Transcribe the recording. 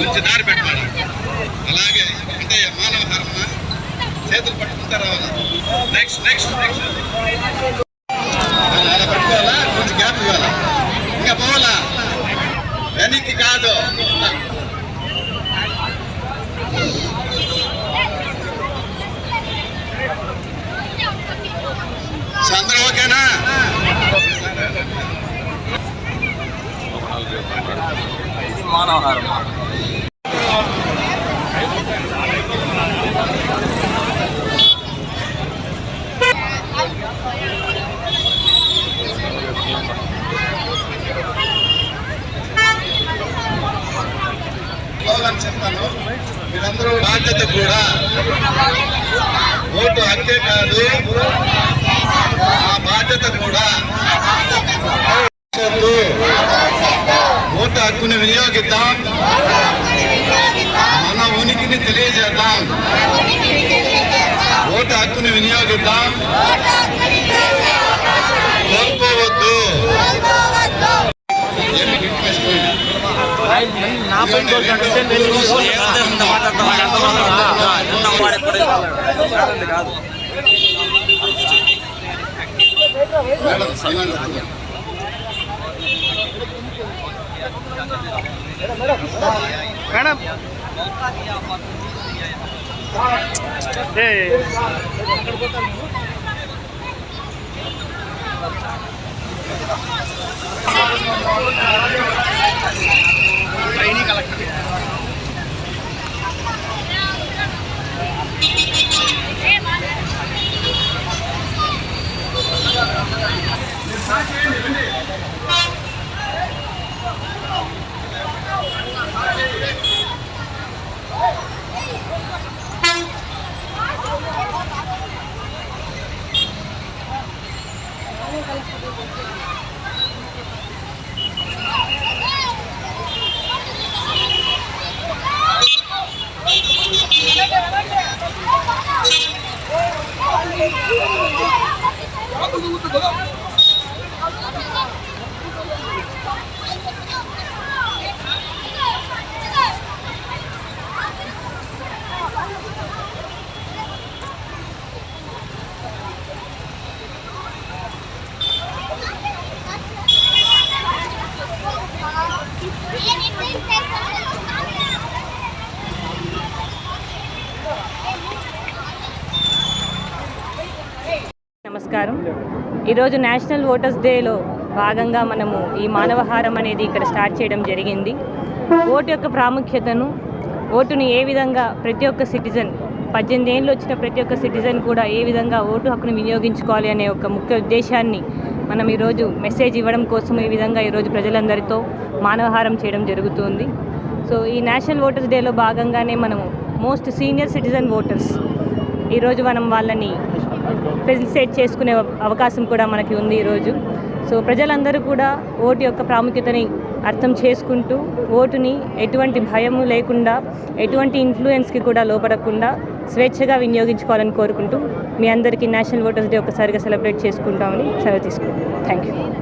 మంచి దారి పెట్టాలి. అలాగే అంటే మానవ ధర్మ చేతులు పట్టుకుంటా రావాలి. నెక్స్ట్ అలా పట్టుకోవాలా, కొంచెం గ్యాప్ ఇవ్వాలా, ఇంకా పోవాలా, వెనక్కి కాదు. అందరూ ఓకేనా? మానవహారం చెప్తాను. మీరందరూ బాధ్యత కూడా ఓటు హక్కే కాదు, ఆ బాధ్యత కూడా. ఓటు హక్కుని వినియోగిద్దాం, మన ఉనికిని తెలియజేద్దాం. ఓటు హక్కుని వినియోగిద్దాం, కోల్పోవద్దు. మేడం నమస్కారం. ఈరోజు నేషనల్ ఓటర్స్ డేలో భాగంగా మనము ఈ మానవహారం అనేది ఇక్కడ స్టార్ట్ చేయడం జరిగింది. ఓటు యొక్క ప్రాముఖ్యతను, ఓటుని ఏ విధంగా ప్రతి ఒక్క సిటిజన్ 18 ఏళ్ళు వచ్చిన ప్రతి ఒక్క సిటిజన్ కూడా ఏ విధంగా ఓటు హక్కును వినియోగించుకోవాలి అనే ఒక ముఖ్య ఉద్దేశాన్ని మనం ఈరోజు మెసేజ్ ఇవ్వడం కోసం ఈ విధంగా ఈరోజు ప్రజలందరితో మానవహారం చేయడం జరుగుతుంది. సో ఈ నేషనల్ ఓటర్స్ డేలో భాగంగానే మనము మోస్ట్ సీనియర్ సిటిజన్ ఓటర్స్ ఈరోజు మనం వాళ్ళని ఫెసిలిటేట్ చేసుకునే అవకాశం కూడా మనకి ఉంది ఈరోజు. సో ప్రజలందరూ కూడా ఓటు యొక్క ప్రాముఖ్యతని అర్థం చేసుకుంటూ ఓటుని ఎటువంటి భయము లేకుండా, ఎటువంటి ఇన్ఫ్లుయెన్స్కి కూడా లోపడకుండా స్వేచ్ఛగా వినియోగించుకోవాలని కోరుకుంటూ మీ అందరికీ నేషనల్ ఓటర్స్ డే ఒకసారిగా సెలబ్రేట్ చేసుకుంటామని సెలవు తీసుకుంటాం. Thank you.